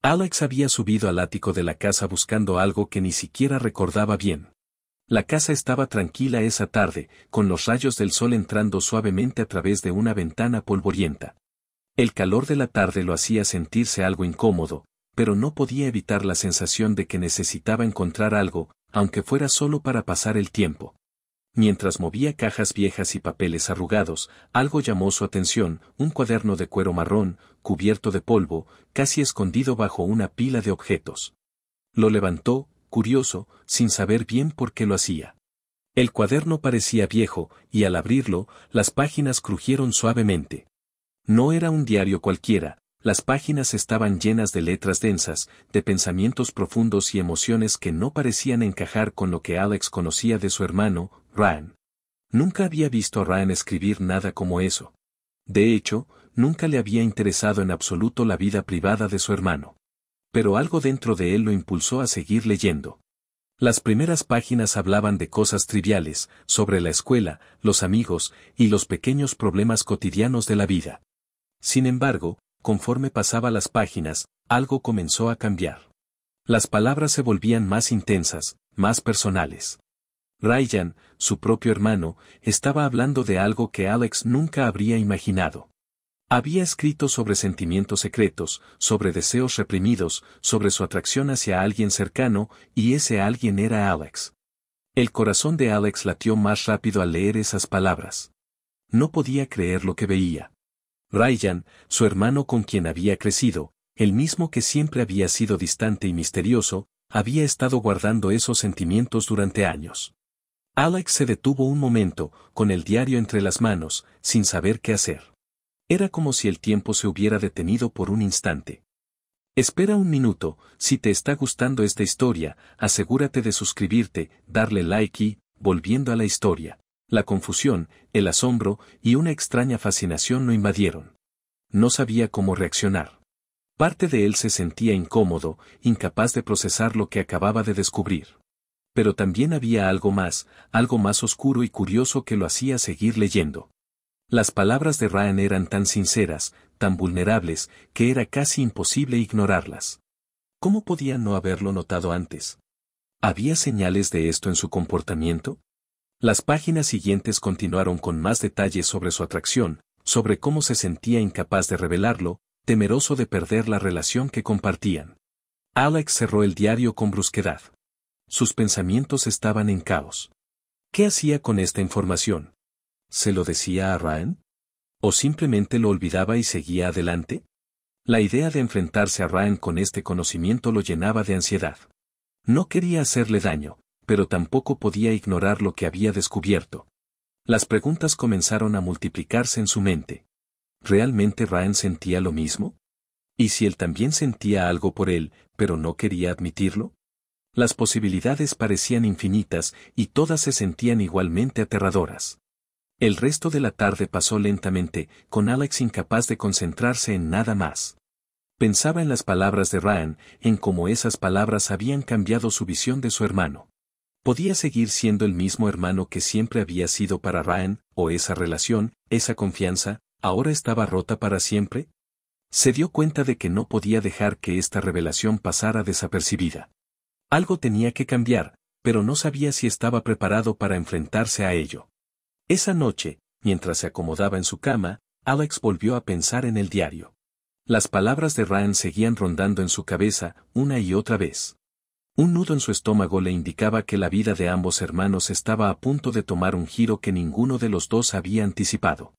Alex había subido al ático de la casa buscando algo que ni siquiera recordaba bien. La casa estaba tranquila esa tarde, con los rayos del sol entrando suavemente a través de una ventana polvorienta. El calor de la tarde lo hacía sentirse algo incómodo, pero no podía evitar la sensación de que necesitaba encontrar algo, aunque fuera solo para pasar el tiempo. Mientras movía cajas viejas y papeles arrugados, algo llamó su atención, un cuaderno de cuero marrón, cubierto de polvo, casi escondido bajo una pila de objetos. Lo levantó, curioso, sin saber bien por qué lo hacía. El cuaderno parecía viejo, y al abrirlo, las páginas crujieron suavemente. No era un diario cualquiera, las páginas estaban llenas de letras densas, de pensamientos profundos y emociones que no parecían encajar con lo que Alex conocía de su hermano, Ryan. Nunca había visto a Ryan escribir nada como eso. De hecho, nunca le había interesado en absoluto la vida privada de su hermano. Pero algo dentro de él lo impulsó a seguir leyendo. Las primeras páginas hablaban de cosas triviales, sobre la escuela, los amigos, y los pequeños problemas cotidianos de la vida. Sin embargo, conforme pasaba las páginas, algo comenzó a cambiar. Las palabras se volvían más intensas, más personales. Ryan, su propio hermano, estaba hablando de algo que Alex nunca habría imaginado. Había escrito sobre sentimientos secretos, sobre deseos reprimidos, sobre su atracción hacia alguien cercano, y ese alguien era Alex. El corazón de Alex latió más rápido al leer esas palabras. No podía creer lo que veía. Ryan, su hermano con quien había crecido, el mismo que siempre había sido distante y misterioso, había estado guardando esos sentimientos durante años. Alex se detuvo un momento, con el diario entre las manos, sin saber qué hacer. Era como si el tiempo se hubiera detenido por un instante. Espera un minuto, si te está gustando esta historia, asegúrate de suscribirte, darle like y, volviendo a la historia. La confusión, el asombro y una extraña fascinación lo invadieron. No sabía cómo reaccionar. Parte de él se sentía incómodo, incapaz de procesar lo que acababa de descubrir. Pero también había algo más oscuro y curioso que lo hacía seguir leyendo. Las palabras de Ryan eran tan sinceras, tan vulnerables, que era casi imposible ignorarlas. ¿Cómo podía no haberlo notado antes? ¿Había señales de esto en su comportamiento? Las páginas siguientes continuaron con más detalles sobre su atracción, sobre cómo se sentía incapaz de revelarlo, temeroso de perder la relación que compartían. Alex cerró el diario con brusquedad. Sus pensamientos estaban en caos. ¿Qué hacía con esta información? ¿Se lo decía a Ryan? ¿O simplemente lo olvidaba y seguía adelante? La idea de enfrentarse a Ryan con este conocimiento lo llenaba de ansiedad. No quería hacerle daño, pero tampoco podía ignorar lo que había descubierto. Las preguntas comenzaron a multiplicarse en su mente. ¿Realmente Ryan sentía lo mismo? ¿Y si él también sentía algo por él, pero no quería admitirlo? Las posibilidades parecían infinitas y todas se sentían igualmente aterradoras. El resto de la tarde pasó lentamente, con Alex incapaz de concentrarse en nada más. Pensaba en las palabras de Ryan, en cómo esas palabras habían cambiado su visión de su hermano. ¿Podía seguir siendo el mismo hermano que siempre había sido para Ryan, o esa relación, esa confianza, ahora estaba rota para siempre? Se dio cuenta de que no podía dejar que esta revelación pasara desapercibida. Algo tenía que cambiar, pero no sabía si estaba preparado para enfrentarse a ello. Esa noche, mientras se acomodaba en su cama, Alex volvió a pensar en el diario. Las palabras de Ryan seguían rondando en su cabeza, una y otra vez. Un nudo en su estómago le indicaba que la vida de ambos hermanos estaba a punto de tomar un giro que ninguno de los dos había anticipado.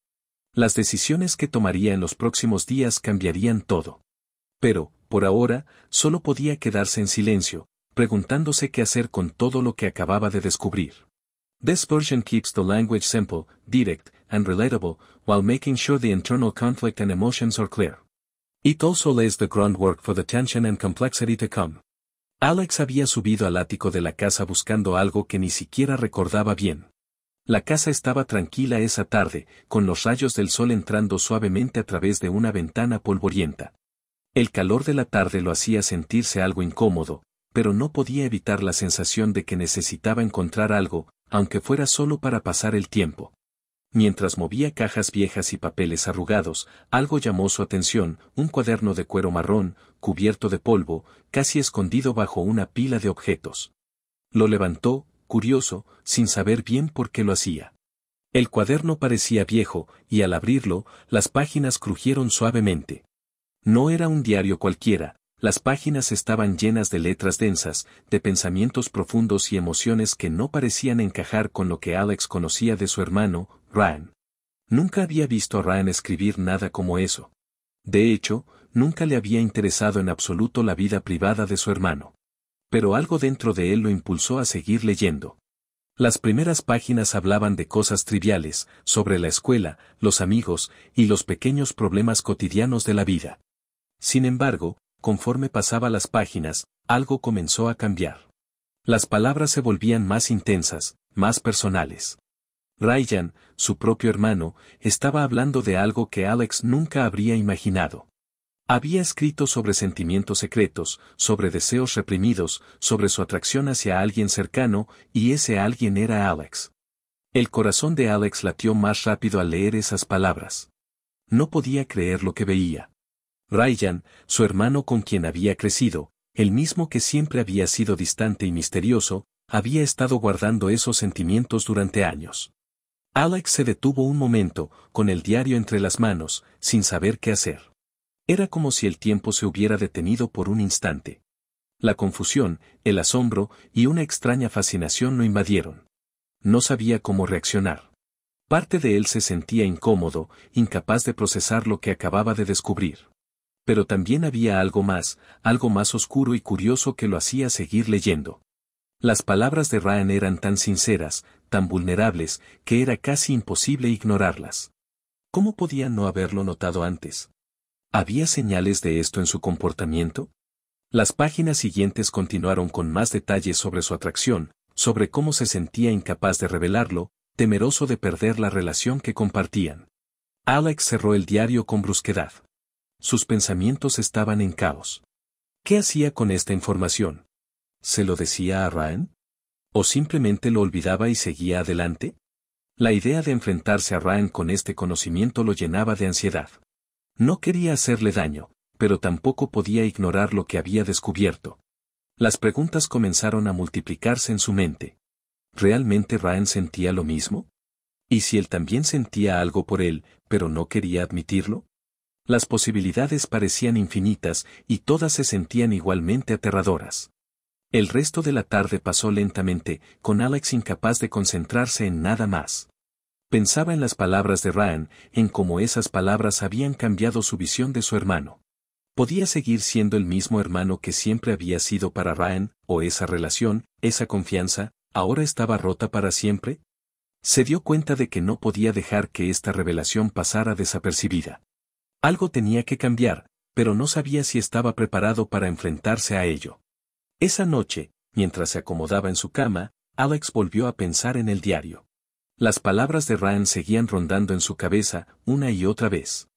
Las decisiones que tomaría en los próximos días cambiarían todo. Pero, por ahora, solo podía quedarse en silencio, preguntándose qué hacer con todo lo que acababa de descubrir. This version keeps the language simple, direct, and relatable, while making sure the internal conflict and emotions are clear. It also lays the groundwork for the tension and complexity to come. Alex había subido al ático de la casa buscando algo que ni siquiera recordaba bien. La casa estaba tranquila esa tarde, con los rayos del sol entrando suavemente a través de una ventana polvorienta. El calor de la tarde lo hacía sentirse algo incómodo, pero no podía evitar la sensación de que necesitaba encontrar algo, aunque fuera solo para pasar el tiempo. Mientras movía cajas viejas y papeles arrugados, algo llamó su atención, un cuaderno de cuero marrón, cubierto de polvo, casi escondido bajo una pila de objetos. Lo levantó, curioso, sin saber bien por qué lo hacía. El cuaderno parecía viejo, y al abrirlo, las páginas crujieron suavemente. No era un diario cualquiera, las páginas estaban llenas de letras densas, de pensamientos profundos y emociones que no parecían encajar con lo que Alex conocía de su hermano, Ryan. Nunca había visto a Ryan escribir nada como eso. De hecho, nunca le había interesado en absoluto la vida privada de su hermano. Pero algo dentro de él lo impulsó a seguir leyendo. Las primeras páginas hablaban de cosas triviales, sobre la escuela, los amigos, y los pequeños problemas cotidianos de la vida. Sin embargo, conforme pasaba las páginas, algo comenzó a cambiar. Las palabras se volvían más intensas, más personales. Ryan, su propio hermano, estaba hablando de algo que Alex nunca habría imaginado. Había escrito sobre sentimientos secretos, sobre deseos reprimidos, sobre su atracción hacia alguien cercano, y ese alguien era Alex. El corazón de Alex latió más rápido al leer esas palabras. No podía creer lo que veía. Ryan, su hermano con quien había crecido, el mismo que siempre había sido distante y misterioso, había estado guardando esos sentimientos durante años. Alex se detuvo un momento, con el diario entre las manos, sin saber qué hacer. Era como si el tiempo se hubiera detenido por un instante. La confusión, el asombro y una extraña fascinación lo invadieron. No sabía cómo reaccionar. Parte de él se sentía incómodo, incapaz de procesar lo que acababa de descubrir. Pero también había algo más oscuro y curioso que lo hacía seguir leyendo. Las palabras de Ryan eran tan sinceras, tan vulnerables, que era casi imposible ignorarlas. ¿Cómo podía no haberlo notado antes? ¿Había señales de esto en su comportamiento? Las páginas siguientes continuaron con más detalles sobre su atracción, sobre cómo se sentía incapaz de revelarlo, temeroso de perder la relación que compartían. Alex cerró el diario con brusquedad. Sus pensamientos estaban en caos. ¿Qué hacía con esta información? ¿Se lo decía a Ryan? ¿O simplemente lo olvidaba y seguía adelante? La idea de enfrentarse a Ryan con este conocimiento lo llenaba de ansiedad. No quería hacerle daño, pero tampoco podía ignorar lo que había descubierto. Las preguntas comenzaron a multiplicarse en su mente. ¿Realmente Ryan sentía lo mismo? ¿Y si él también sentía algo por él, pero no quería admitirlo? Las posibilidades parecían infinitas y todas se sentían igualmente aterradoras. El resto de la tarde pasó lentamente, con Alex incapaz de concentrarse en nada más. Pensaba en las palabras de Ryan, en cómo esas palabras habían cambiado su visión de su hermano. ¿Podía seguir siendo el mismo hermano que siempre había sido para Ryan, o esa relación, esa confianza, ahora estaba rota para siempre? Se dio cuenta de que no podía dejar que esta revelación pasara desapercibida. Algo tenía que cambiar, pero no sabía si estaba preparado para enfrentarse a ello. Esa noche, mientras se acomodaba en su cama, Alex volvió a pensar en el diario. Las palabras de Ryan seguían rondando en su cabeza, una y otra vez.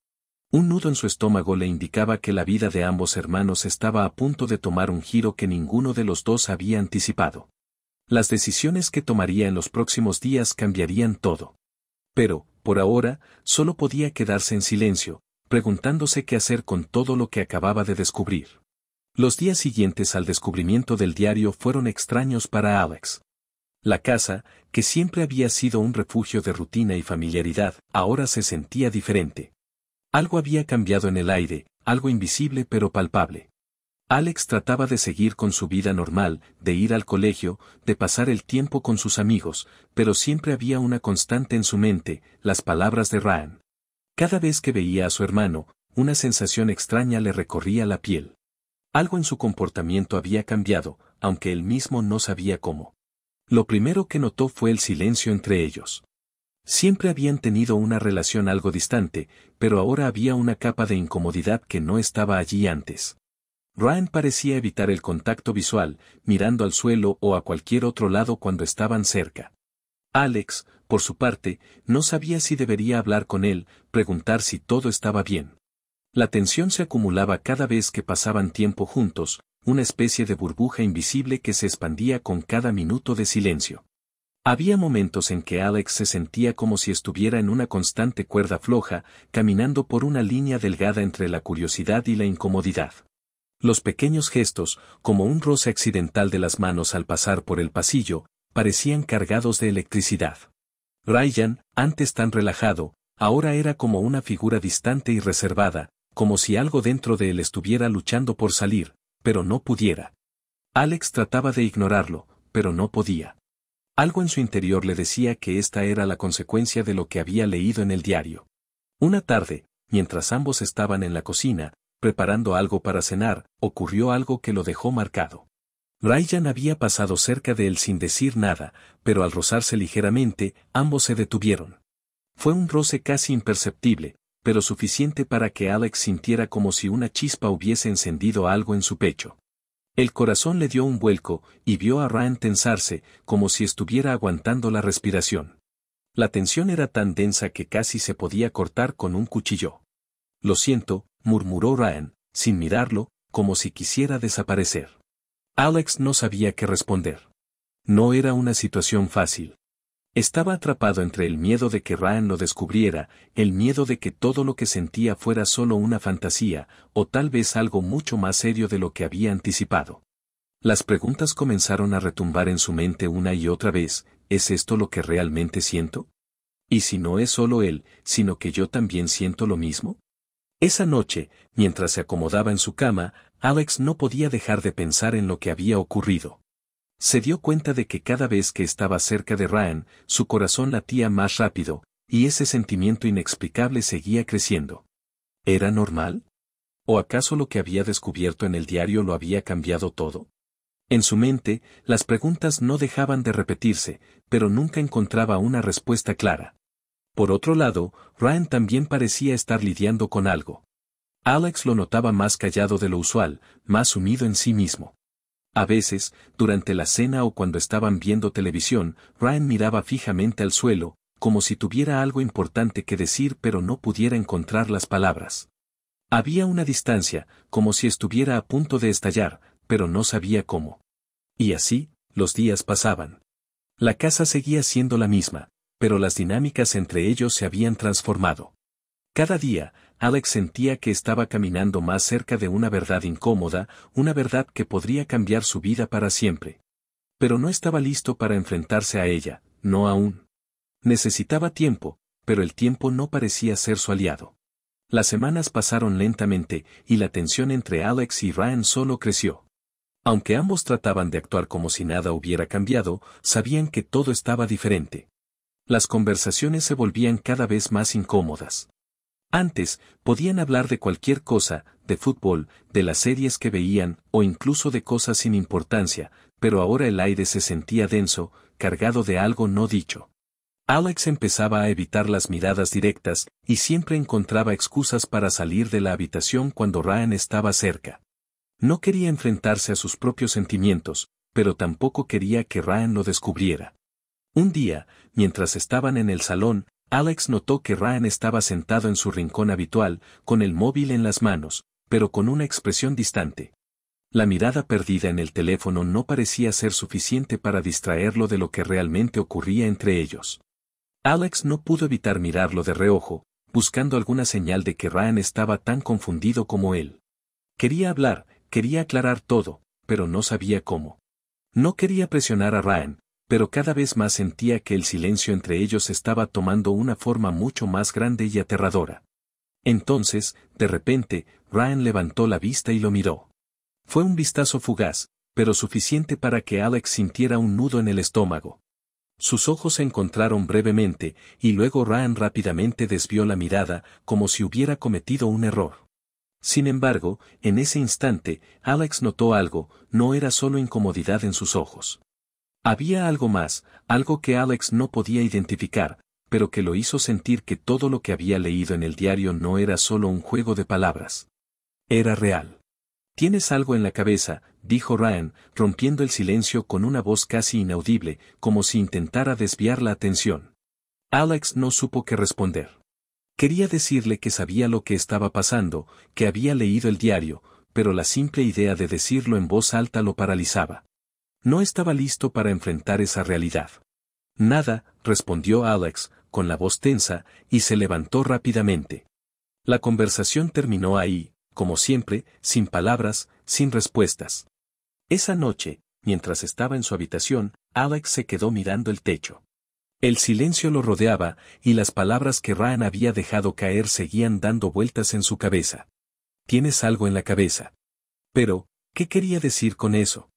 Un nudo en su estómago le indicaba que la vida de ambos hermanos estaba a punto de tomar un giro que ninguno de los dos había anticipado. Las decisiones que tomaría en los próximos días cambiarían todo. Pero, por ahora, solo podía quedarse en silencio, preguntándose qué hacer con todo lo que acababa de descubrir. Los días siguientes al descubrimiento del diario fueron extraños para Alex. La casa, que siempre había sido un refugio de rutina y familiaridad, ahora se sentía diferente. Algo había cambiado en el aire, algo invisible pero palpable. Alex trataba de seguir con su vida normal, de ir al colegio, de pasar el tiempo con sus amigos, pero siempre había una constante en su mente, las palabras de Ryan. Cada vez que veía a su hermano, una sensación extraña le recorría la piel. Algo en su comportamiento había cambiado, aunque él mismo no sabía cómo. Lo primero que notó fue el silencio entre ellos. Siempre habían tenido una relación algo distante, pero ahora había una capa de incomodidad que no estaba allí antes. Ryan parecía evitar el contacto visual, mirando al suelo o a cualquier otro lado cuando estaban cerca. Alex, por su parte, no sabía si debería hablar con él, preguntar si todo estaba bien. La tensión se acumulaba cada vez que pasaban tiempo juntos, una especie de burbuja invisible que se expandía con cada minuto de silencio. Había momentos en que Alex se sentía como si estuviera en una constante cuerda floja, caminando por una línea delgada entre la curiosidad y la incomodidad. Los pequeños gestos, como un roce accidental de las manos al pasar por el pasillo, parecían cargados de electricidad. Ryan, antes tan relajado, ahora era como una figura distante y reservada, como si algo dentro de él estuviera luchando por salir, pero no pudiera. Alex trataba de ignorarlo, pero no podía. Algo en su interior le decía que esta era la consecuencia de lo que había leído en el diario. Una tarde, mientras ambos estaban en la cocina, preparando algo para cenar, ocurrió algo que lo dejó marcado. Ryan había pasado cerca de él sin decir nada, pero al rozarse ligeramente, ambos se detuvieron. Fue un roce casi imperceptible, pero suficiente para que Alex sintiera como si una chispa hubiese encendido algo en su pecho. El corazón le dio un vuelco, y vio a Ryan tensarse, como si estuviera aguantando la respiración. La tensión era tan densa que casi se podía cortar con un cuchillo. «Lo siento», murmuró Ryan, sin mirarlo, como si quisiera desaparecer. Alex no sabía qué responder. No era una situación fácil. Estaba atrapado entre el miedo de que Ryan lo descubriera, el miedo de que todo lo que sentía fuera solo una fantasía, o tal vez algo mucho más serio de lo que había anticipado. Las preguntas comenzaron a retumbar en su mente una y otra vez: ¿es esto lo que realmente siento? ¿Y si no es solo él, sino que yo también siento lo mismo? Esa noche, mientras se acomodaba en su cama, Alex no podía dejar de pensar en lo que había ocurrido. Se dio cuenta de que cada vez que estaba cerca de Ryan, su corazón latía más rápido, y ese sentimiento inexplicable seguía creciendo. ¿Era normal? ¿O acaso lo que había descubierto en el diario lo había cambiado todo? En su mente, las preguntas no dejaban de repetirse, pero nunca encontraba una respuesta clara. Por otro lado, Ryan también parecía estar lidiando con algo. Alex lo notaba más callado de lo usual, más sumido en sí mismo. A veces, durante la cena o cuando estaban viendo televisión, Ryan miraba fijamente al suelo, como si tuviera algo importante que decir pero no pudiera encontrar las palabras. Había una distancia, como si estuviera a punto de estallar, pero no sabía cómo. Y así, los días pasaban. La casa seguía siendo la misma, pero las dinámicas entre ellos se habían transformado. Cada día, Alex sentía que estaba caminando más cerca de una verdad incómoda, una verdad que podría cambiar su vida para siempre. Pero no estaba listo para enfrentarse a ella, no aún. Necesitaba tiempo, pero el tiempo no parecía ser su aliado. Las semanas pasaron lentamente, y la tensión entre Alex y Ryan solo creció. Aunque ambos trataban de actuar como si nada hubiera cambiado, sabían que todo estaba diferente. Las conversaciones se volvían cada vez más incómodas. Antes, podían hablar de cualquier cosa, de fútbol, de las series que veían, o incluso de cosas sin importancia, pero ahora el aire se sentía denso, cargado de algo no dicho. Alex empezaba a evitar las miradas directas, y siempre encontraba excusas para salir de la habitación cuando Ryan estaba cerca. No quería enfrentarse a sus propios sentimientos, pero tampoco quería que Ryan lo descubriera. Un día, mientras estaban en el salón, Alex notó que Ryan estaba sentado en su rincón habitual, con el móvil en las manos, pero con una expresión distante. La mirada perdida en el teléfono no parecía ser suficiente para distraerlo de lo que realmente ocurría entre ellos. Alex no pudo evitar mirarlo de reojo, buscando alguna señal de que Ryan estaba tan confundido como él. Quería hablar, quería aclarar todo, pero no sabía cómo. No quería presionar a Ryan, pero cada vez más sentía que el silencio entre ellos estaba tomando una forma mucho más grande y aterradora. Entonces, de repente, Ryan levantó la vista y lo miró. Fue un vistazo fugaz, pero suficiente para que Alex sintiera un nudo en el estómago. Sus ojos se encontraron brevemente, y luego Ryan rápidamente desvió la mirada, como si hubiera cometido un error. Sin embargo, en ese instante, Alex notó algo, no era solo incomodidad en sus ojos. Había algo más, algo que Alex no podía identificar, pero que lo hizo sentir que todo lo que había leído en el diario no era solo un juego de palabras. Era real. «Tienes algo en la cabeza», dijo Ryan, rompiendo el silencio con una voz casi inaudible, como si intentara desviar la atención. Alex no supo qué responder. Quería decirle que sabía lo que estaba pasando, que había leído el diario, pero la simple idea de decirlo en voz alta lo paralizaba. No estaba listo para enfrentar esa realidad. Nada, respondió Alex, con la voz tensa, y se levantó rápidamente. La conversación terminó ahí, como siempre, sin palabras, sin respuestas. Esa noche, mientras estaba en su habitación, Alex se quedó mirando el techo. El silencio lo rodeaba, y las palabras que Ryan había dejado caer seguían dando vueltas en su cabeza. «Tienes algo en la cabeza». Pero, ¿qué quería decir con eso?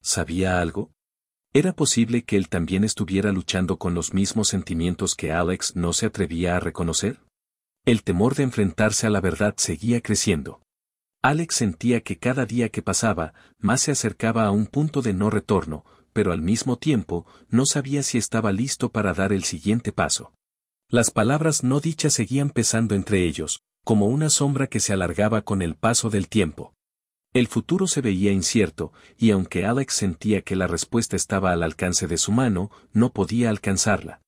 ¿Sabía algo? ¿Era posible que él también estuviera luchando con los mismos sentimientos que Alex no se atrevía a reconocer? El temor de enfrentarse a la verdad seguía creciendo. Alex sentía que cada día que pasaba, más se acercaba a un punto de no retorno, pero al mismo tiempo, no sabía si estaba listo para dar el siguiente paso. Las palabras no dichas seguían pesando entre ellos, como una sombra que se alargaba con el paso del tiempo. El futuro se veía incierto, y aunque Alex sentía que la respuesta estaba al alcance de su mano, no podía alcanzarla.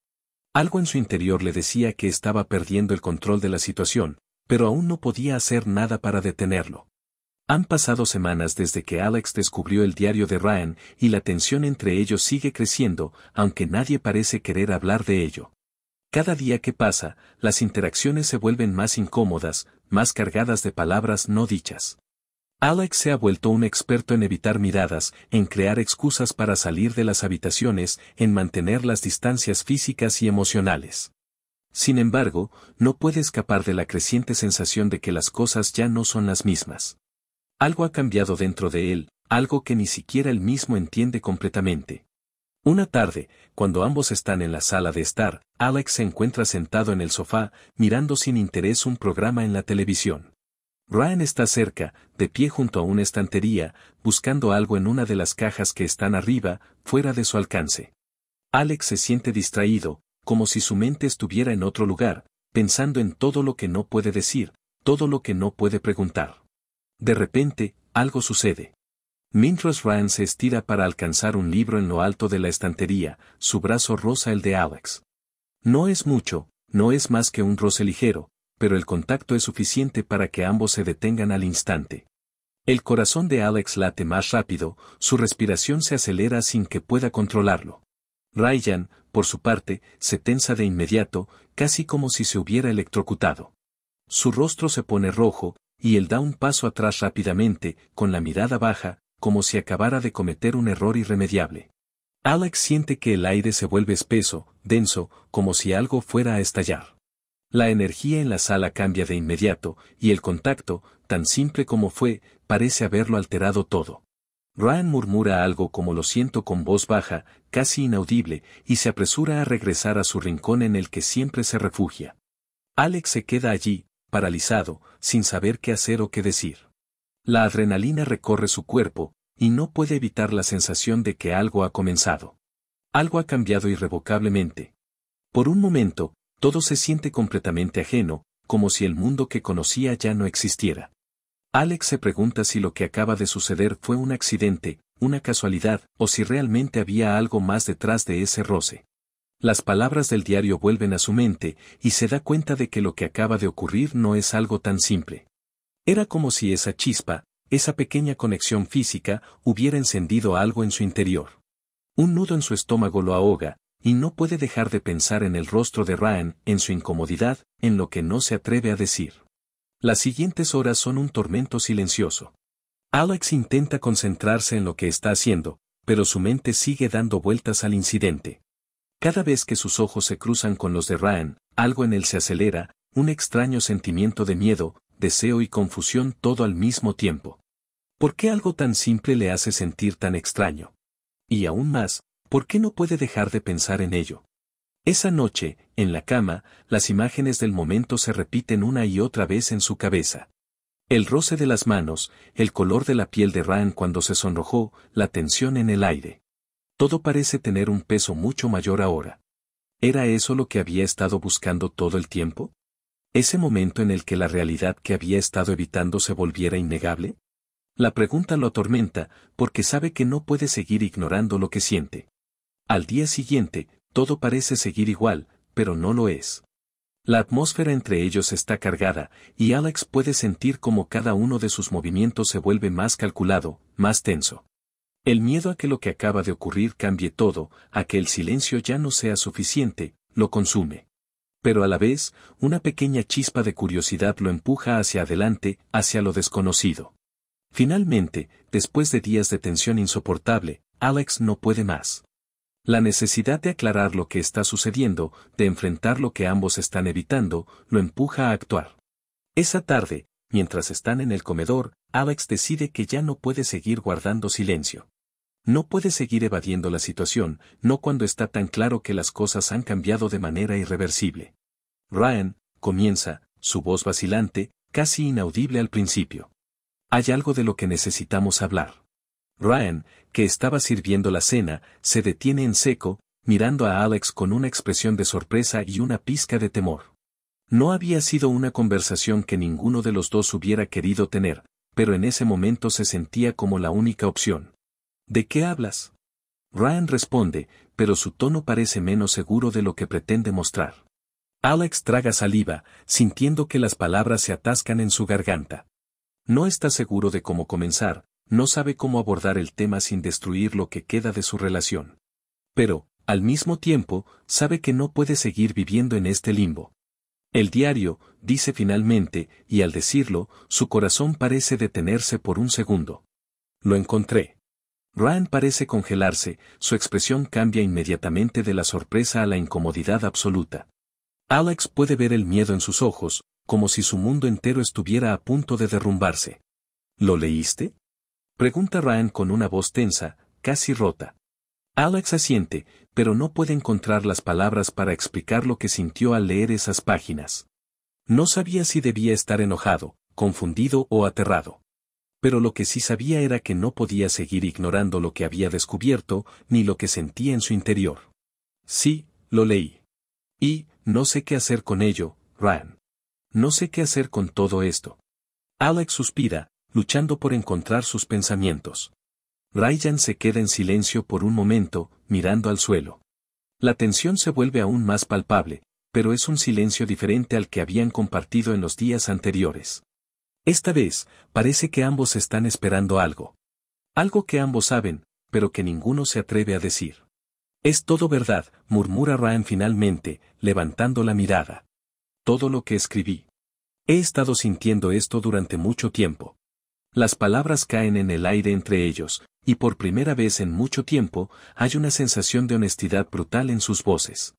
Algo en su interior le decía que estaba perdiendo el control de la situación, pero aún no podía hacer nada para detenerlo. Han pasado semanas desde que Alex descubrió el diario de Ryan, y la tensión entre ellos sigue creciendo, aunque nadie parece querer hablar de ello. Cada día que pasa, las interacciones se vuelven más incómodas, más cargadas de palabras no dichas. Alex se ha vuelto un experto en evitar miradas, en crear excusas para salir de las habitaciones, en mantener las distancias físicas y emocionales. Sin embargo, no puede escapar de la creciente sensación de que las cosas ya no son las mismas. Algo ha cambiado dentro de él, algo que ni siquiera él mismo entiende completamente. Una tarde, cuando ambos están en la sala de estar, Alex se encuentra sentado en el sofá, mirando sin interés un programa en la televisión. Ryan está cerca, de pie junto a una estantería, buscando algo en una de las cajas que están arriba, fuera de su alcance. Alex se siente distraído, como si su mente estuviera en otro lugar, pensando en todo lo que no puede decir, todo lo que no puede preguntar. De repente, algo sucede. Mientras Ryan se estira para alcanzar un libro en lo alto de la estantería, su brazo roza el de Alex. No es mucho, no es más que un roce ligero, pero el contacto es suficiente para que ambos se detengan al instante. El corazón de Alex late más rápido, su respiración se acelera sin que pueda controlarlo. Ryan, por su parte, se tensa de inmediato, casi como si se hubiera electrocutado. Su rostro se pone rojo, y él da un paso atrás rápidamente, con la mirada baja, como si acabara de cometer un error irremediable. Alex siente que el aire se vuelve espeso, denso, como si algo fuera a estallar. La energía en la sala cambia de inmediato, y el contacto, tan simple como fue, parece haberlo alterado todo. Ryan murmura algo como lo siento con voz baja, casi inaudible, y se apresura a regresar a su rincón en el que siempre se refugia. Alex se queda allí, paralizado, sin saber qué hacer o qué decir. La adrenalina recorre su cuerpo, y no puede evitar la sensación de que algo ha comenzado. Algo ha cambiado irrevocablemente. Por un momento, todo se siente completamente ajeno, como si el mundo que conocía ya no existiera. Alex se pregunta si lo que acaba de suceder fue un accidente, una casualidad, o si realmente había algo más detrás de ese roce. Las palabras del diario vuelven a su mente, y se da cuenta de que lo que acaba de ocurrir no es algo tan simple. Era como si esa chispa, esa pequeña conexión física, hubiera encendido algo en su interior. Un nudo en su estómago lo ahoga, y no puede dejar de pensar en el rostro de Ryan, en su incomodidad, en lo que no se atreve a decir. Las siguientes horas son un tormento silencioso. Alex intenta concentrarse en lo que está haciendo, pero su mente sigue dando vueltas al incidente. Cada vez que sus ojos se cruzan con los de Ryan, algo en él se acelera, un extraño sentimiento de miedo, deseo y confusión todo al mismo tiempo. ¿Por qué algo tan simple le hace sentir tan extraño? Y aún más, ¿por qué no puede dejar de pensar en ello? Esa noche, en la cama, las imágenes del momento se repiten una y otra vez en su cabeza. El roce de las manos, el color de la piel de Ryan cuando se sonrojó, la tensión en el aire. Todo parece tener un peso mucho mayor ahora. ¿Era eso lo que había estado buscando todo el tiempo? ¿Ese momento en el que la realidad que había estado evitando se volviera innegable? La pregunta lo atormenta, porque sabe que no puede seguir ignorando lo que siente. Al día siguiente, todo parece seguir igual, pero no lo es. La atmósfera entre ellos está cargada, y Alex puede sentir cómo cada uno de sus movimientos se vuelve más calculado, más tenso. El miedo a que lo que acaba de ocurrir cambie todo, a que el silencio ya no sea suficiente, lo consume. Pero a la vez, una pequeña chispa de curiosidad lo empuja hacia adelante, hacia lo desconocido. Finalmente, después de días de tensión insoportable, Alex no puede más. La necesidad de aclarar lo que está sucediendo, de enfrentar lo que ambos están evitando, lo empuja a actuar. Esa tarde, mientras están en el comedor, Alex decide que ya no puede seguir guardando silencio. No puede seguir evadiendo la situación, no cuando está tan claro que las cosas han cambiado de manera irreversible. Ryan, comienza, su voz vacilante, casi inaudible al principio. Hay algo de lo que necesitamos hablar. Ryan, que estaba sirviendo la cena, se detiene en seco, mirando a Alex con una expresión de sorpresa y una pizca de temor. No había sido una conversación que ninguno de los dos hubiera querido tener, pero en ese momento se sentía como la única opción. ¿De qué hablas? Ryan responde, pero su tono parece menos seguro de lo que pretende mostrar. Alex traga saliva, sintiendo que las palabras se atascan en su garganta. No está seguro de cómo comenzar, no sabe cómo abordar el tema sin destruir lo que queda de su relación. Pero, al mismo tiempo, sabe que no puede seguir viviendo en este limbo. El diario, dice finalmente, y al decirlo, su corazón parece detenerse por un segundo. Lo encontré. Ryan parece congelarse, su expresión cambia inmediatamente de la sorpresa a la incomodidad absoluta. Alex puede ver el miedo en sus ojos, como si su mundo entero estuviera a punto de derrumbarse. ¿Lo leíste? Pregunta Ryan con una voz tensa, casi rota. Alex asiente, pero no puede encontrar las palabras para explicar lo que sintió al leer esas páginas. No sabía si debía estar enojado, confundido o aterrado. Pero lo que sí sabía era que no podía seguir ignorando lo que había descubierto, ni lo que sentía en su interior. Sí, lo leí. Y, no sé qué hacer con ello, Ryan. No sé qué hacer con todo esto. Alex suspira, luchando por encontrar sus pensamientos. Ryan se queda en silencio por un momento, mirando al suelo. La tensión se vuelve aún más palpable, pero es un silencio diferente al que habían compartido en los días anteriores. Esta vez, parece que ambos están esperando algo. Algo que ambos saben, pero que ninguno se atreve a decir. Es todo verdad, murmura Ryan finalmente, levantando la mirada. Todo lo que escribí. He estado sintiendo esto durante mucho tiempo. Las palabras caen en el aire entre ellos, y por primera vez en mucho tiempo, hay una sensación de honestidad brutal en sus voces.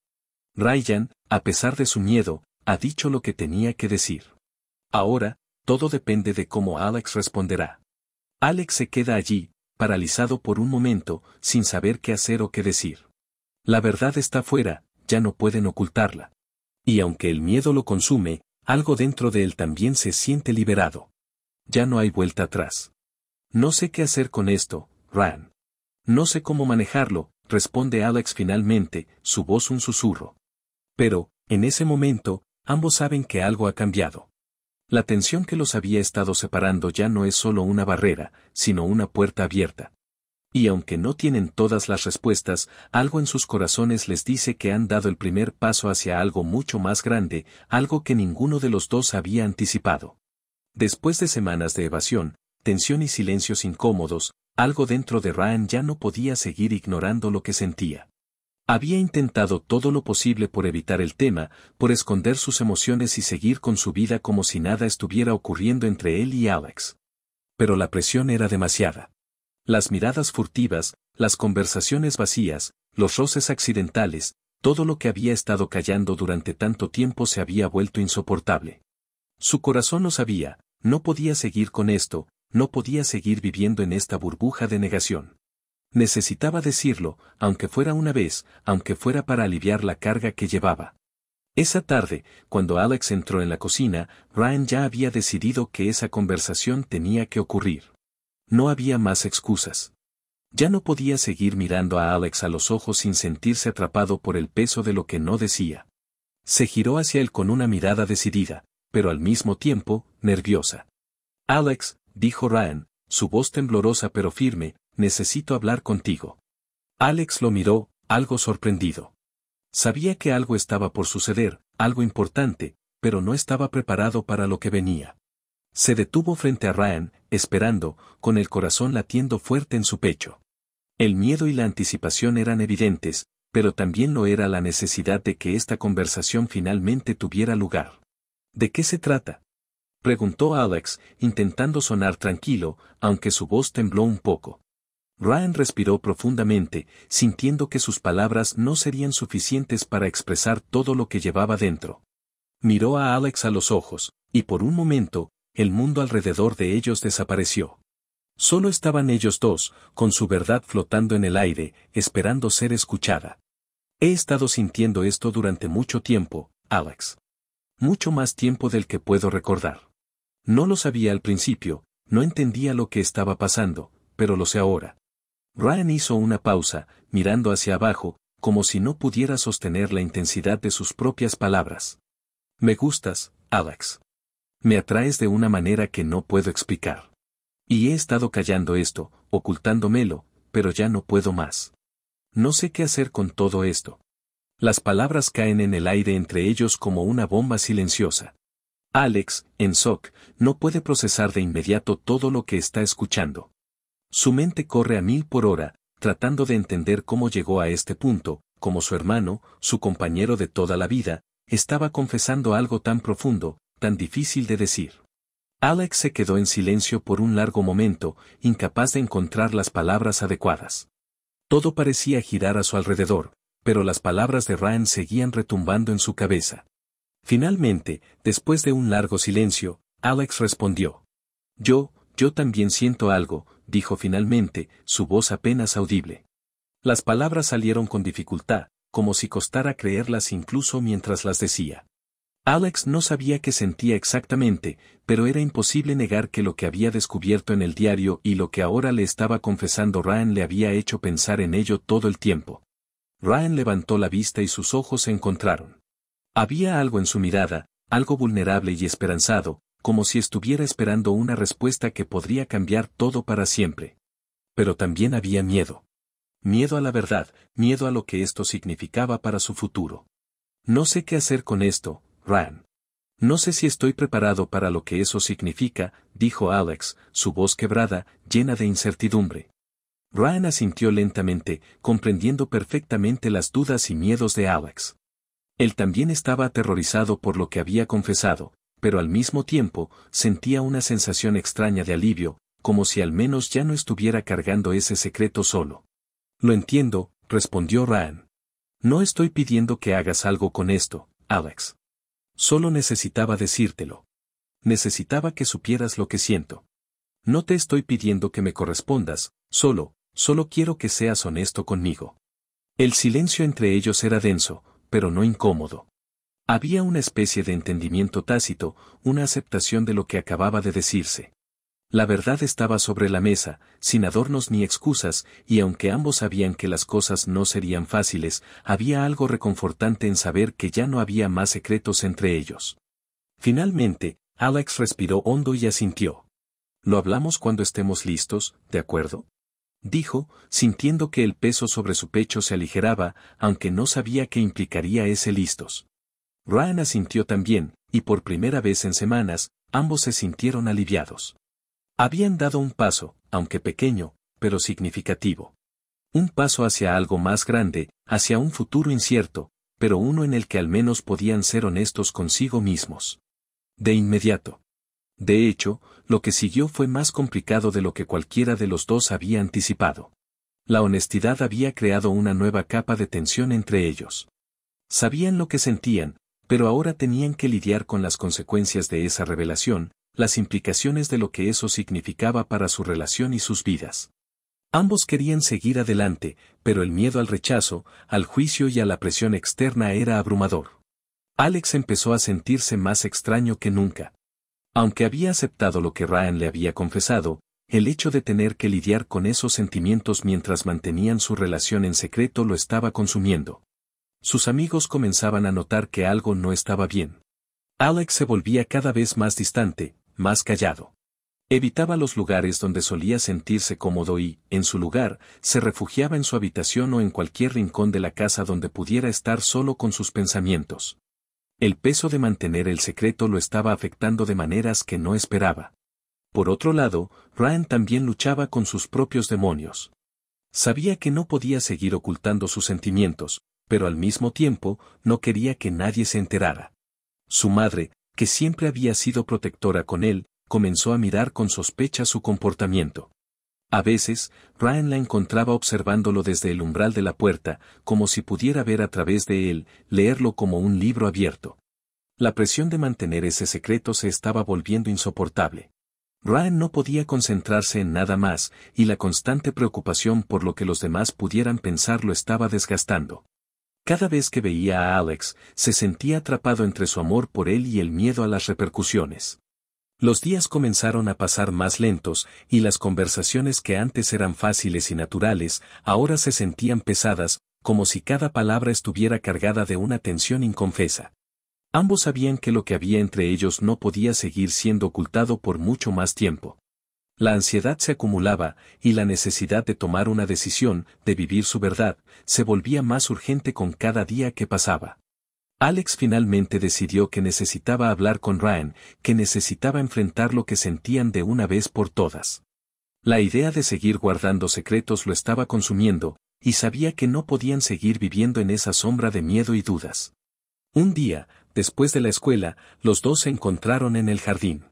Ryan, a pesar de su miedo, ha dicho lo que tenía que decir. Ahora, todo depende de cómo Alex responderá. Alex se queda allí, paralizado por un momento, sin saber qué hacer o qué decir. La verdad está fuera, ya no pueden ocultarla. Y aunque el miedo lo consume, algo dentro de él también se siente liberado. Ya no hay vuelta atrás. No sé qué hacer con esto, Ryan. No sé cómo manejarlo, responde Alex finalmente, su voz un susurro. Pero, en ese momento, ambos saben que algo ha cambiado. La tensión que los había estado separando ya no es solo una barrera, sino una puerta abierta. Y aunque no tienen todas las respuestas, algo en sus corazones les dice que han dado el primer paso hacia algo mucho más grande, algo que ninguno de los dos había anticipado. Después de semanas de evasión, tensión y silencios incómodos, algo dentro de Ryan ya no podía seguir ignorando lo que sentía. Había intentado todo lo posible por evitar el tema, por esconder sus emociones y seguir con su vida como si nada estuviera ocurriendo entre él y Alex. Pero la presión era demasiada. Las miradas furtivas, las conversaciones vacías, los roces accidentales, todo lo que había estado callando durante tanto tiempo se había vuelto insoportable. Su corazón lo sabía, no podía seguir con esto, no podía seguir viviendo en esta burbuja de negación. Necesitaba decirlo, aunque fuera una vez, aunque fuera para aliviar la carga que llevaba. Esa tarde, cuando Alex entró en la cocina, Ryan ya había decidido que esa conversación tenía que ocurrir. No había más excusas. Ya no podía seguir mirando a Alex a los ojos sin sentirse atrapado por el peso de lo que no decía. Se giró hacia él con una mirada decidida, pero al mismo tiempo, nerviosa. Alex, dijo Ryan, su voz temblorosa pero firme, necesito hablar contigo. Alex lo miró, algo sorprendido. Sabía que algo estaba por suceder, algo importante, pero no estaba preparado para lo que venía. Se detuvo frente a Ryan, esperando, con el corazón latiendo fuerte en su pecho. El miedo y la anticipación eran evidentes, pero también lo era la necesidad de que esta conversación finalmente tuviera lugar. ¿De qué se trata?, preguntó Alex, intentando sonar tranquilo, aunque su voz tembló un poco. Ryan respiró profundamente, sintiendo que sus palabras no serían suficientes para expresar todo lo que llevaba dentro. Miró a Alex a los ojos, y por un momento, el mundo alrededor de ellos desapareció. Solo estaban ellos dos, con su verdad flotando en el aire, esperando ser escuchada. He estado sintiendo esto durante mucho tiempo, Alex. Mucho más tiempo del que puedo recordar. No lo sabía al principio, no entendía lo que estaba pasando, pero lo sé ahora. Ryan hizo una pausa, mirando hacia abajo, como si no pudiera sostener la intensidad de sus propias palabras. Me gustas, Alex. Me atraes de una manera que no puedo explicar. Y he estado callando esto, ocultándomelo, pero ya no puedo más. No sé qué hacer con todo esto. Las palabras caen en el aire entre ellos como una bomba silenciosa. Alex, en shock, no puede procesar de inmediato todo lo que está escuchando. Su mente corre a 1000 por hora, tratando de entender cómo llegó a este punto, como su hermano, su compañero de toda la vida, estaba confesando algo tan profundo, tan difícil de decir. Alex se quedó en silencio por un largo momento, incapaz de encontrar las palabras adecuadas. Todo parecía girar a su alrededor, pero las palabras de Ryan seguían retumbando en su cabeza. Finalmente, después de un largo silencio, Alex respondió. Yo también siento algo, dijo finalmente, su voz apenas audible. Las palabras salieron con dificultad, como si costara creerlas incluso mientras las decía. Alex no sabía qué sentía exactamente, pero era imposible negar que lo que había descubierto en el diario y lo que ahora le estaba confesando Ryan le había hecho pensar en ello todo el tiempo. Ryan levantó la vista y sus ojos se encontraron. Había algo en su mirada, algo vulnerable y esperanzado, como si estuviera esperando una respuesta que podría cambiar todo para siempre. Pero también había miedo. Miedo a la verdad, miedo a lo que esto significaba para su futuro. No sé qué hacer con esto, Ryan. No sé si estoy preparado para lo que eso significa, dijo Alex, su voz quebrada, llena de incertidumbre. Ryan asintió lentamente, comprendiendo perfectamente las dudas y miedos de Alex. Él también estaba aterrorizado por lo que había confesado, pero al mismo tiempo, sentía una sensación extraña de alivio, como si al menos ya no estuviera cargando ese secreto solo. Lo entiendo, respondió Ryan. No estoy pidiendo que hagas algo con esto, Alex. Solo necesitaba decírtelo. Necesitaba que supieras lo que siento. No te estoy pidiendo que me correspondas, solo quiero que seas honesto conmigo. El silencio entre ellos era denso, pero no incómodo. Había una especie de entendimiento tácito, una aceptación de lo que acababa de decirse. La verdad estaba sobre la mesa, sin adornos ni excusas, y aunque ambos sabían que las cosas no serían fáciles, había algo reconfortante en saber que ya no había más secretos entre ellos. Finalmente, Alex respiró hondo y asintió. Lo hablamos cuando estemos listos, ¿de acuerdo?, dijo, sintiendo que el peso sobre su pecho se aligeraba, aunque no sabía qué implicaría ese listos. Ryan asintió también, y por primera vez en semanas, ambos se sintieron aliviados. Habían dado un paso, aunque pequeño, pero significativo. Un paso hacia algo más grande, hacia un futuro incierto, pero uno en el que al menos podían ser honestos consigo mismos. De inmediato. De hecho, lo que siguió fue más complicado de lo que cualquiera de los dos había anticipado. La honestidad había creado una nueva capa de tensión entre ellos. Sabían lo que sentían, pero ahora tenían que lidiar con las consecuencias de esa revelación, las implicaciones de lo que eso significaba para su relación y sus vidas. Ambos querían seguir adelante, pero el miedo al rechazo, al juicio y a la presión externa era abrumador. Alex empezó a sentirse más extraño que nunca. Aunque había aceptado lo que Ryan le había confesado, el hecho de tener que lidiar con esos sentimientos mientras mantenían su relación en secreto lo estaba consumiendo. Sus amigos comenzaban a notar que algo no estaba bien. Alex se volvía cada vez más distante, más callado. Evitaba los lugares donde solía sentirse cómodo y, en su lugar, se refugiaba en su habitación o en cualquier rincón de la casa donde pudiera estar solo con sus pensamientos. El peso de mantener el secreto lo estaba afectando de maneras que no esperaba. Por otro lado, Ryan también luchaba con sus propios demonios. Sabía que no podía seguir ocultando sus sentimientos, pero al mismo tiempo, no quería que nadie se enterara. Su madre, que siempre había sido protectora con él, comenzó a mirar con sospecha su comportamiento. A veces, Ryan la encontraba observándolo desde el umbral de la puerta, como si pudiera ver a través de él, leerlo como un libro abierto. La presión de mantener ese secreto se estaba volviendo insoportable. Ryan no podía concentrarse en nada más, y la constante preocupación por lo que los demás pudieran pensar lo estaba desgastando. Cada vez que veía a Alex, se sentía atrapado entre su amor por él y el miedo a las repercusiones. Los días comenzaron a pasar más lentos, y las conversaciones que antes eran fáciles y naturales, ahora se sentían pesadas, como si cada palabra estuviera cargada de una tensión inconfesa. Ambos sabían que lo que había entre ellos no podía seguir siendo ocultado por mucho más tiempo. La ansiedad se acumulaba, y la necesidad de tomar una decisión, de vivir su verdad, se volvía más urgente con cada día que pasaba. Alex finalmente decidió que necesitaba hablar con Ryan, que necesitaba enfrentar lo que sentían de una vez por todas. La idea de seguir guardando secretos lo estaba consumiendo, y sabía que no podían seguir viviendo en esa sombra de miedo y dudas. Un día, después de la escuela, los dos se encontraron en el jardín.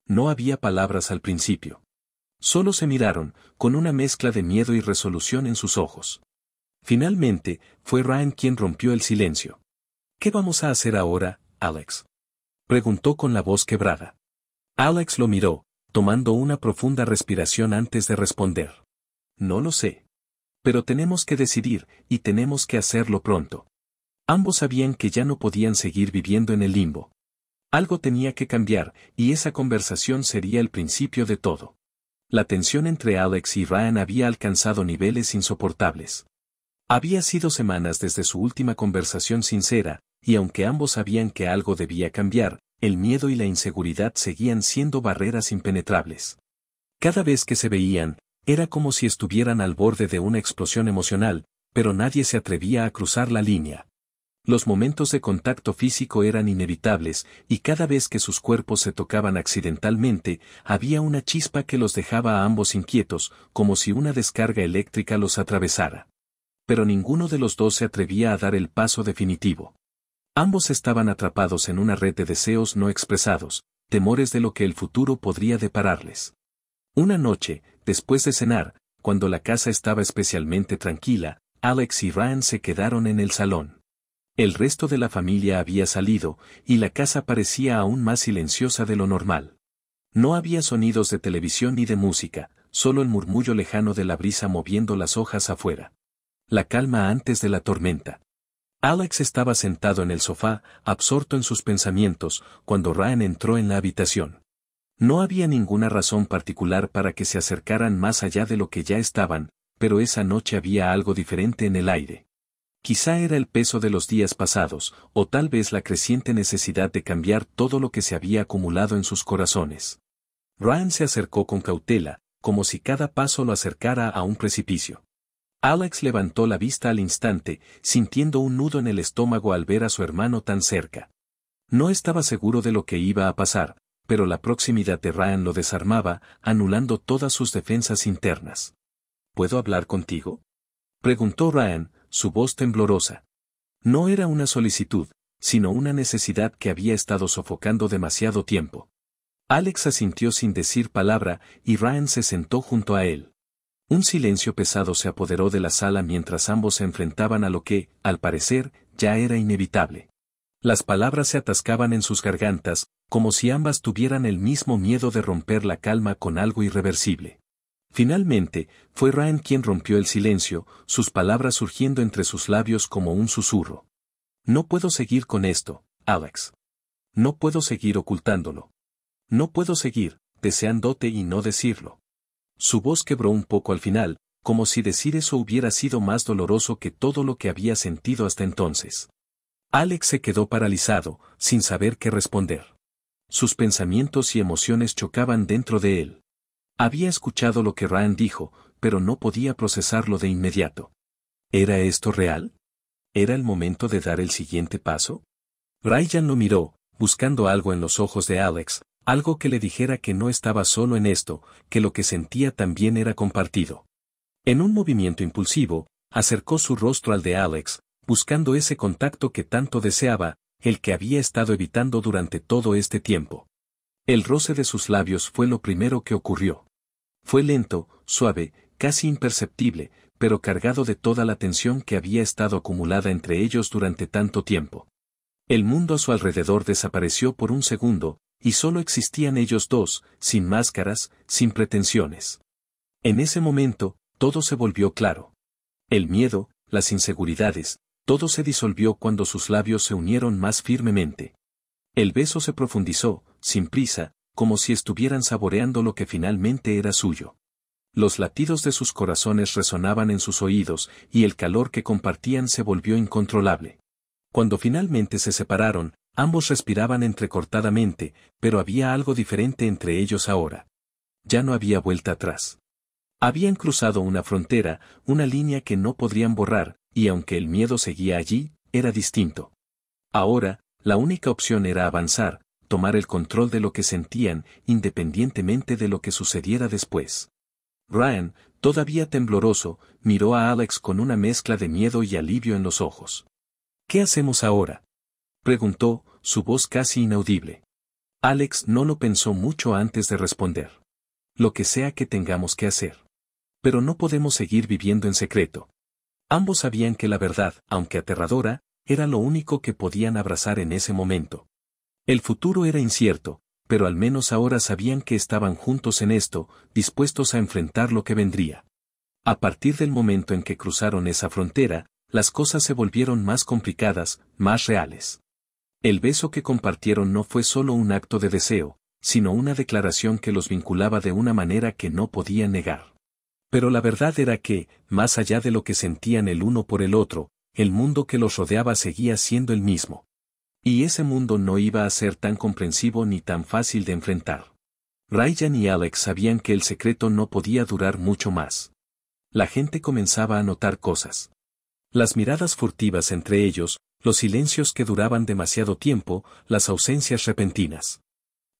No había palabras al principio. Solo se miraron, con una mezcla de miedo y resolución en sus ojos. Finalmente, fue Ryan quien rompió el silencio. ¿Qué vamos a hacer ahora, Alex?, preguntó con la voz quebrada. Alex lo miró, tomando una profunda respiración antes de responder. No lo sé. Pero tenemos que decidir, y tenemos que hacerlo pronto. Ambos sabían que ya no podían seguir viviendo en el limbo. Algo tenía que cambiar, y esa conversación sería el principio de todo. La tensión entre Alex y Ryan había alcanzado niveles insoportables. Había sido semanas desde su última conversación sincera, y aunque ambos sabían que algo debía cambiar, el miedo y la inseguridad seguían siendo barreras impenetrables. Cada vez que se veían, era como si estuvieran al borde de una explosión emocional, pero nadie se atrevía a cruzar la línea. Los momentos de contacto físico eran inevitables, y cada vez que sus cuerpos se tocaban accidentalmente, había una chispa que los dejaba a ambos inquietos, como si una descarga eléctrica los atravesara. Pero ninguno de los dos se atrevía a dar el paso definitivo. Ambos estaban atrapados en una red de deseos no expresados, temores de lo que el futuro podría depararles. Una noche, después de cenar, cuando la casa estaba especialmente tranquila, Alex y Ryan se quedaron en el salón. El resto de la familia había salido, y la casa parecía aún más silenciosa de lo normal. No había sonidos de televisión ni de música, solo el murmullo lejano de la brisa moviendo las hojas afuera. La calma antes de la tormenta. Alex estaba sentado en el sofá, absorto en sus pensamientos, cuando Ryan entró en la habitación. No había ninguna razón particular para que se acercaran más allá de lo que ya estaban, pero esa noche había algo diferente en el aire. Quizá era el peso de los días pasados, o tal vez la creciente necesidad de cambiar todo lo que se había acumulado en sus corazones. Ryan se acercó con cautela, como si cada paso lo acercara a un precipicio. Alex levantó la vista al instante, sintiendo un nudo en el estómago al ver a su hermano tan cerca. No estaba seguro de lo que iba a pasar, pero la proximidad de Ryan lo desarmaba, anulando todas sus defensas internas. ¿Puedo hablar contigo?, preguntó Ryan, su voz temblorosa. No era una solicitud, sino una necesidad que había estado sofocando demasiado tiempo. Alex asintió sin decir palabra, y Ryan se sentó junto a él. Un silencio pesado se apoderó de la sala mientras ambos se enfrentaban a lo que, al parecer, ya era inevitable. Las palabras se atascaban en sus gargantas, como si ambas tuvieran el mismo miedo de romper la calma con algo irreversible. Finalmente, fue Ryan quien rompió el silencio, sus palabras surgiendo entre sus labios como un susurro. No puedo seguir con esto, Alex. No puedo seguir ocultándolo. No puedo seguir, deseándote y no decirlo. Su voz quebró un poco al final, como si decir eso hubiera sido más doloroso que todo lo que había sentido hasta entonces. Alex se quedó paralizado, sin saber qué responder. Sus pensamientos y emociones chocaban dentro de él. Había escuchado lo que Ryan dijo, pero no podía procesarlo de inmediato. ¿Era esto real? ¿Era el momento de dar el siguiente paso? Ryan lo miró, buscando algo en los ojos de Alex, algo que le dijera que no estaba solo en esto, que lo que sentía también era compartido. En un movimiento impulsivo, acercó su rostro al de Alex, buscando ese contacto que tanto deseaba, el que había estado evitando durante todo este tiempo. El roce de sus labios fue lo primero que ocurrió. Fue lento, suave, casi imperceptible, pero cargado de toda la tensión que había estado acumulada entre ellos durante tanto tiempo. El mundo a su alrededor desapareció por un segundo, y solo existían ellos dos, sin máscaras, sin pretensiones. En ese momento, todo se volvió claro. El miedo, las inseguridades, todo se disolvió cuando sus labios se unieron más firmemente. El beso se profundizó, sin prisa, como si estuvieran saboreando lo que finalmente era suyo. Los latidos de sus corazones resonaban en sus oídos, y el calor que compartían se volvió incontrolable. Cuando finalmente se separaron, ambos respiraban entrecortadamente, pero había algo diferente entre ellos ahora. Ya no había vuelta atrás. Habían cruzado una frontera, una línea que no podrían borrar, y aunque el miedo seguía allí, era distinto. Ahora, la única opción era avanzar, tomar el control de lo que sentían, independientemente de lo que sucediera después. Ryan, todavía tembloroso, miró a Alex con una mezcla de miedo y alivio en los ojos. ¿Qué hacemos ahora?, preguntó, su voz casi inaudible. Alex no lo pensó mucho antes de responder. Lo que sea que tengamos que hacer. Pero no podemos seguir viviendo en secreto. Ambos sabían que la verdad, aunque aterradora, era lo único que podían abrazar en ese momento. El futuro era incierto, pero al menos ahora sabían que estaban juntos en esto, dispuestos a enfrentar lo que vendría. A partir del momento en que cruzaron esa frontera, las cosas se volvieron más complicadas, más reales. El beso que compartieron no fue solo un acto de deseo, sino una declaración que los vinculaba de una manera que no podían negar. Pero la verdad era que, más allá de lo que sentían el uno por el otro, el mundo que los rodeaba seguía siendo el mismo. Y ese mundo no iba a ser tan comprensivo ni tan fácil de enfrentar. Ryan y Alex sabían que el secreto no podía durar mucho más. La gente comenzaba a notar cosas. Las miradas furtivas entre ellos, los silencios que duraban demasiado tiempo, las ausencias repentinas.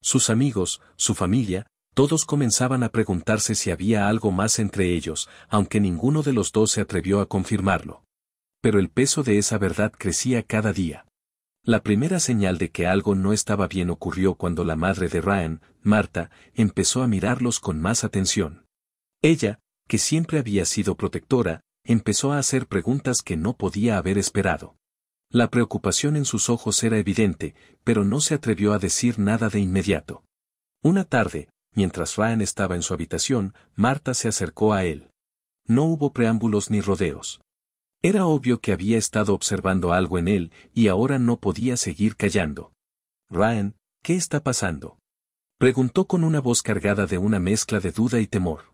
Sus amigos, su familia, todos comenzaban a preguntarse si había algo más entre ellos, aunque ninguno de los dos se atrevió a confirmarlo. Pero el peso de esa verdad crecía cada día. La primera señal de que algo no estaba bien ocurrió cuando la madre de Ryan, Marta, empezó a mirarlos con más atención. Ella, que siempre había sido protectora, empezó a hacer preguntas que no podía haber esperado. La preocupación en sus ojos era evidente, pero no se atrevió a decir nada de inmediato. Una tarde, mientras Ryan estaba en su habitación, Marta se acercó a él. No hubo preámbulos ni rodeos. Era obvio que había estado observando algo en él, y ahora no podía seguir callando. «Ryan, ¿qué está pasando?», preguntó con una voz cargada de una mezcla de duda y temor.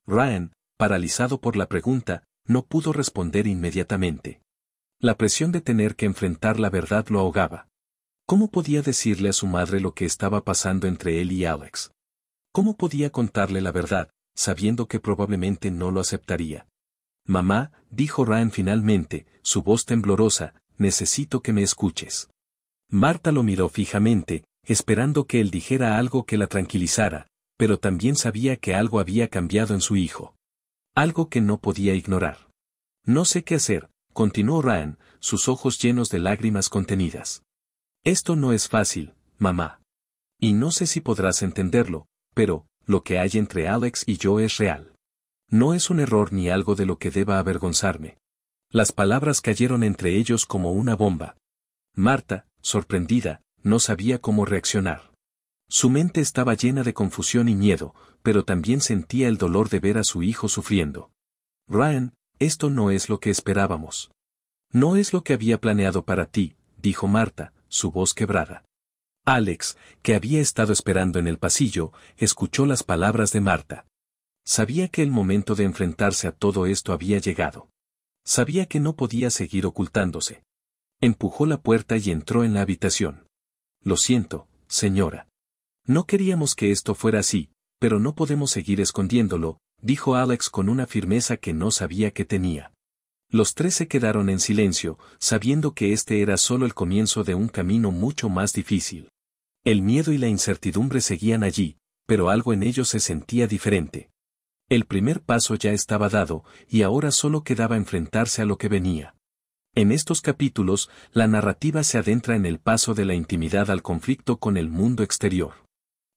Ryan, paralizado por la pregunta, no pudo responder inmediatamente. La presión de tener que enfrentar la verdad lo ahogaba. ¿Cómo podía decirle a su madre lo que estaba pasando entre él y Alex? ¿Cómo podía contarle la verdad, sabiendo que probablemente no lo aceptaría? «Mamá», dijo Ryan finalmente, su voz temblorosa, «necesito que me escuches». Marta lo miró fijamente, esperando que él dijera algo que la tranquilizara, pero también sabía que algo había cambiado en su hijo. Algo que no podía ignorar. «No sé qué hacer», continuó Ryan, sus ojos llenos de lágrimas contenidas. «Esto no es fácil, mamá. Y no sé si podrás entenderlo, pero, lo que hay entre Alex y yo es real. No es un error ni algo de lo que deba avergonzarme». Las palabras cayeron entre ellos como una bomba. Marta, sorprendida, no sabía cómo reaccionar. Su mente estaba llena de confusión y miedo, pero también sentía el dolor de ver a su hijo sufriendo. «Ryan, esto no es lo que esperábamos. No es lo que había planeado para ti», dijo Marta, su voz quebrada. Alex, que había estado esperando en el pasillo, escuchó las palabras de Marta. Sabía que el momento de enfrentarse a todo esto había llegado. Sabía que no podía seguir ocultándose. Empujó la puerta y entró en la habitación. «Lo siento, señora. No queríamos que esto fuera así, pero no podemos seguir escondiéndolo», dijo Alex con una firmeza que no sabía que tenía. Los tres se quedaron en silencio, sabiendo que este era solo el comienzo de un camino mucho más difícil. El miedo y la incertidumbre seguían allí, pero algo en ellos se sentía diferente. El primer paso ya estaba dado, y ahora solo quedaba enfrentarse a lo que venía. En estos capítulos, la narrativa se adentra en el paso de la intimidad al conflicto con el mundo exterior.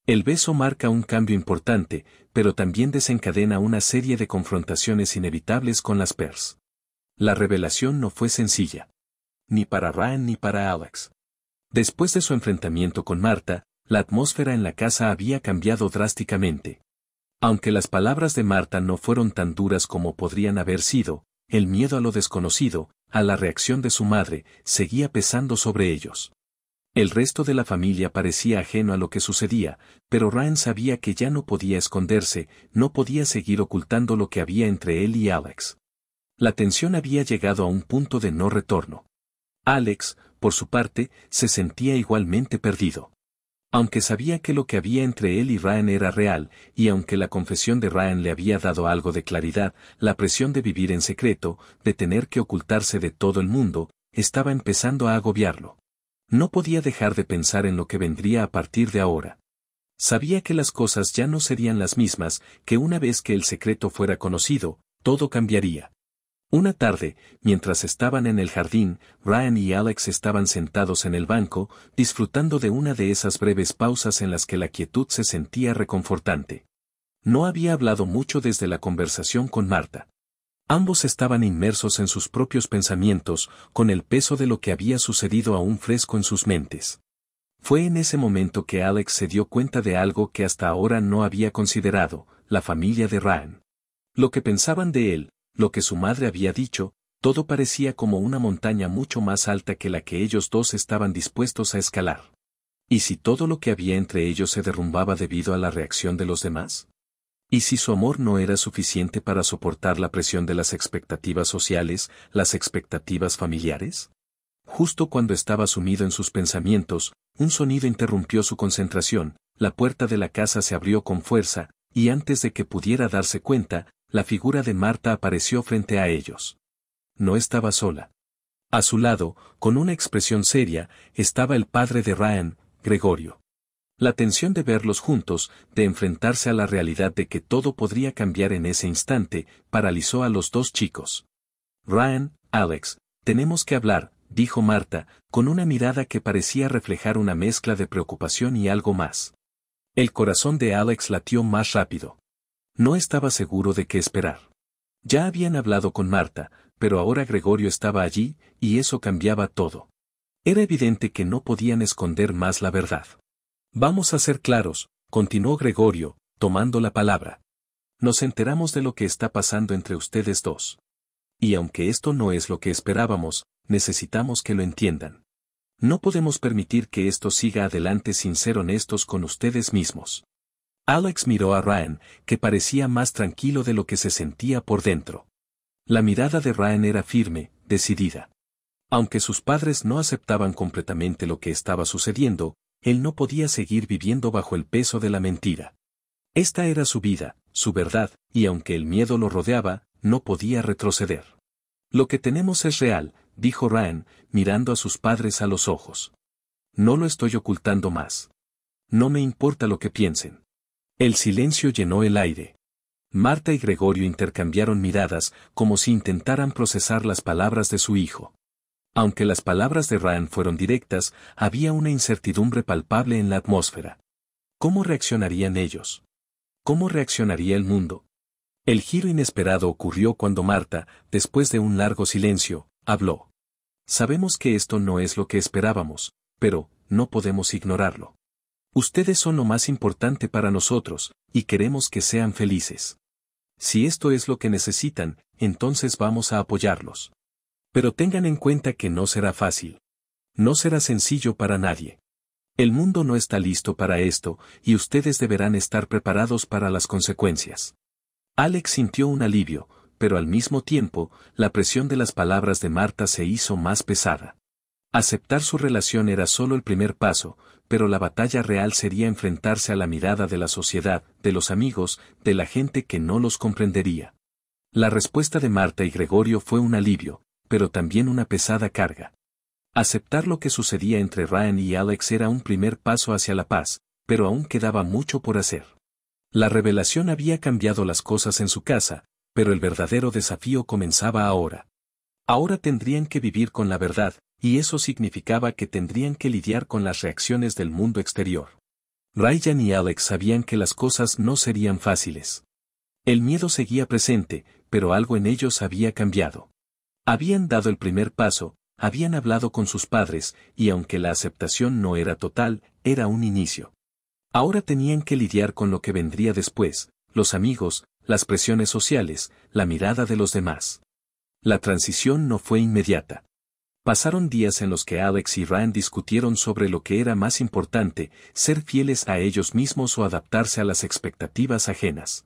El beso marca un cambio importante, pero también desencadena una serie de confrontaciones inevitables con las Pearls. La revelación no fue sencilla. Ni para Ryan ni para Alex. Después de su enfrentamiento con Martha, la atmósfera en la casa había cambiado drásticamente. Aunque las palabras de Martha no fueron tan duras como podrían haber sido, el miedo a lo desconocido, a la reacción de su madre, seguía pesando sobre ellos. El resto de la familia parecía ajeno a lo que sucedía, pero Ryan sabía que ya no podía esconderse, no podía seguir ocultando lo que había entre él y Alex. La tensión había llegado a un punto de no retorno. Alex, por su parte, se sentía igualmente perdido. Aunque sabía que lo que había entre él y Ryan era real, y aunque la confesión de Ryan le había dado algo de claridad, la presión de vivir en secreto, de tener que ocultarse de todo el mundo, estaba empezando a agobiarlo. No podía dejar de pensar en lo que vendría a partir de ahora. Sabía que las cosas ya no serían las mismas, que una vez que el secreto fuera conocido, todo cambiaría. Una tarde, mientras estaban en el jardín, Ryan y Alex estaban sentados en el banco, disfrutando de una de esas breves pausas en las que la quietud se sentía reconfortante. No había hablado mucho desde la conversación con Martha. Ambos estaban inmersos en sus propios pensamientos, con el peso de lo que había sucedido aún fresco en sus mentes. Fue en ese momento que Alex se dio cuenta de algo que hasta ahora no había considerado, la familia de Ryan. Lo que pensaban de él, lo que su madre había dicho, todo parecía como una montaña mucho más alta que la que ellos dos estaban dispuestos a escalar. ¿Y si todo lo que había entre ellos se derrumbaba debido a la reacción de los demás? ¿Y si su amor no era suficiente para soportar la presión de las expectativas sociales, las expectativas familiares? Justo cuando estaba sumido en sus pensamientos, un sonido interrumpió su concentración, la puerta de la casa se abrió con fuerza, y antes de que pudiera darse cuenta, la figura de Martha apareció frente a ellos. No estaba sola. A su lado, con una expresión seria, estaba el padre de Ryan, Gregorio. La tensión de verlos juntos, de enfrentarse a la realidad de que todo podría cambiar en ese instante, paralizó a los dos chicos. Ryan, Alex, tenemos que hablar, dijo Martha, con una mirada que parecía reflejar una mezcla de preocupación y algo más. El corazón de Alex latió más rápido. No estaba seguro de qué esperar. Ya habían hablado con Martha, pero ahora Gregorio estaba allí, y eso cambiaba todo. Era evidente que no podían esconder más la verdad. Vamos a ser claros, continuó Gregorio, tomando la palabra. Nos enteramos de lo que está pasando entre ustedes dos. Y aunque esto no es lo que esperábamos, necesitamos que lo entiendan. No podemos permitir que esto siga adelante sin ser honestos con ustedes mismos. Alex miró a Ryan, que parecía más tranquilo de lo que se sentía por dentro. La mirada de Ryan era firme, decidida. Aunque sus padres no aceptaban completamente lo que estaba sucediendo, él no podía seguir viviendo bajo el peso de la mentira. Esta era su vida, su verdad, y aunque el miedo lo rodeaba, no podía retroceder. Lo que tenemos es real, dijo Ryan, mirando a sus padres a los ojos. No lo estoy ocultando más. No me importa lo que piensen. El silencio llenó el aire. Martha y Gregorio intercambiaron miradas, como si intentaran procesar las palabras de su hijo. Aunque las palabras de Ryan fueron directas, había una incertidumbre palpable en la atmósfera. ¿Cómo reaccionarían ellos? ¿Cómo reaccionaría el mundo? El giro inesperado ocurrió cuando Martha, después de un largo silencio, habló. Sabemos que esto no es lo que esperábamos, pero no podemos ignorarlo. Ustedes son lo más importante para nosotros, y queremos que sean felices. Si esto es lo que necesitan, entonces vamos a apoyarlos. Pero tengan en cuenta que no será fácil. No será sencillo para nadie. El mundo no está listo para esto, y ustedes deberán estar preparados para las consecuencias. Alex sintió un alivio, pero al mismo tiempo, la presión de las palabras de Martha se hizo más pesada. Aceptar su relación era solo el primer paso, pero la batalla real sería enfrentarse a la mirada de la sociedad, de los amigos, de la gente que no los comprendería. La respuesta de Martha y Gregorio fue un alivio, pero también una pesada carga. Aceptar lo que sucedía entre Ryan y Alex era un primer paso hacia la paz, pero aún quedaba mucho por hacer. La revelación había cambiado las cosas en su casa, pero el verdadero desafío comenzaba ahora. Ahora tendrían que vivir con la verdad, y eso significaba que tendrían que lidiar con las reacciones del mundo exterior. Ryan y Alex sabían que las cosas no serían fáciles. El miedo seguía presente, pero algo en ellos había cambiado. Habían dado el primer paso, habían hablado con sus padres, y aunque la aceptación no era total, era un inicio. Ahora tenían que lidiar con lo que vendría después, los amigos, las presiones sociales, la mirada de los demás. La transición no fue inmediata. Pasaron días en los que Alex y Ryan discutieron sobre lo que era más importante, ser fieles a ellos mismos o adaptarse a las expectativas ajenas.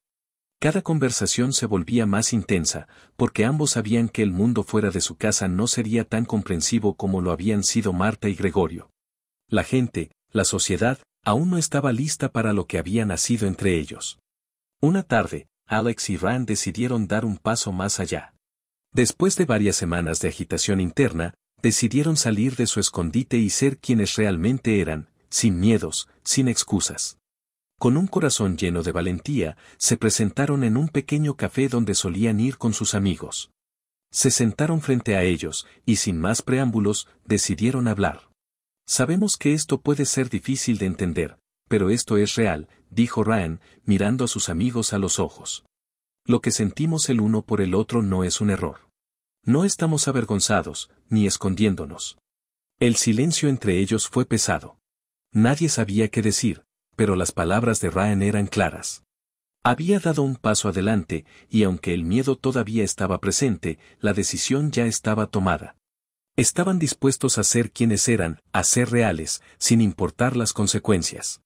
Cada conversación se volvía más intensa, porque ambos sabían que el mundo fuera de su casa no sería tan comprensivo como lo habían sido Marta y Gregorio. La gente, la sociedad, aún no estaba lista para lo que había nacido entre ellos. Una tarde, Alex y Ryan decidieron dar un paso más allá. Después de varias semanas de agitación interna, decidieron salir de su escondite y ser quienes realmente eran, sin miedos, sin excusas. Con un corazón lleno de valentía, se presentaron en un pequeño café donde solían ir con sus amigos. Se sentaron frente a ellos, y sin más preámbulos, decidieron hablar. Sabemos que esto puede ser difícil de entender, pero esto es real, dijo Ryan, mirando a sus amigos a los ojos. Lo que sentimos el uno por el otro no es un error. No estamos avergonzados, ni escondiéndonos. El silencio entre ellos fue pesado. Nadie sabía qué decir, pero las palabras de Ryan eran claras. Había dado un paso adelante, y aunque el miedo todavía estaba presente, la decisión ya estaba tomada. Estaban dispuestos a ser quienes eran, a ser reales, sin importar las consecuencias.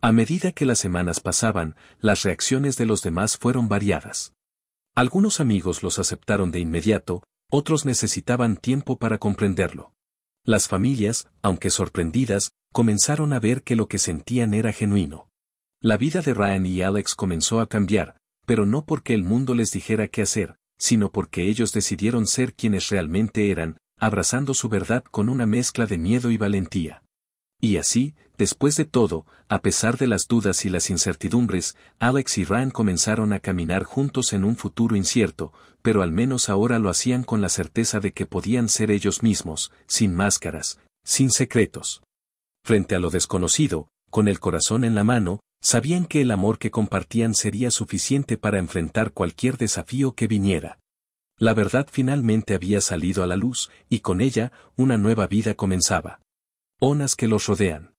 A medida que las semanas pasaban, las reacciones de los demás fueron variadas. Algunos amigos los aceptaron de inmediato, otros necesitaban tiempo para comprenderlo. Las familias, aunque sorprendidas, comenzaron a ver que lo que sentían era genuino. La vida de Ryan y Alex comenzó a cambiar, pero no porque el mundo les dijera qué hacer, sino porque ellos decidieron ser quienes realmente eran, abrazando su verdad con una mezcla de miedo y valentía. Y así, después de todo, a pesar de las dudas y las incertidumbres, Alex y Ryan comenzaron a caminar juntos en un futuro incierto, pero al menos ahora lo hacían con la certeza de que podían ser ellos mismos, sin máscaras, sin secretos. Frente a lo desconocido, con el corazón en la mano, sabían que el amor que compartían sería suficiente para enfrentar cualquier desafío que viniera. La verdad finalmente había salido a la luz, y con ella, una nueva vida comenzaba. Onas que los rodean.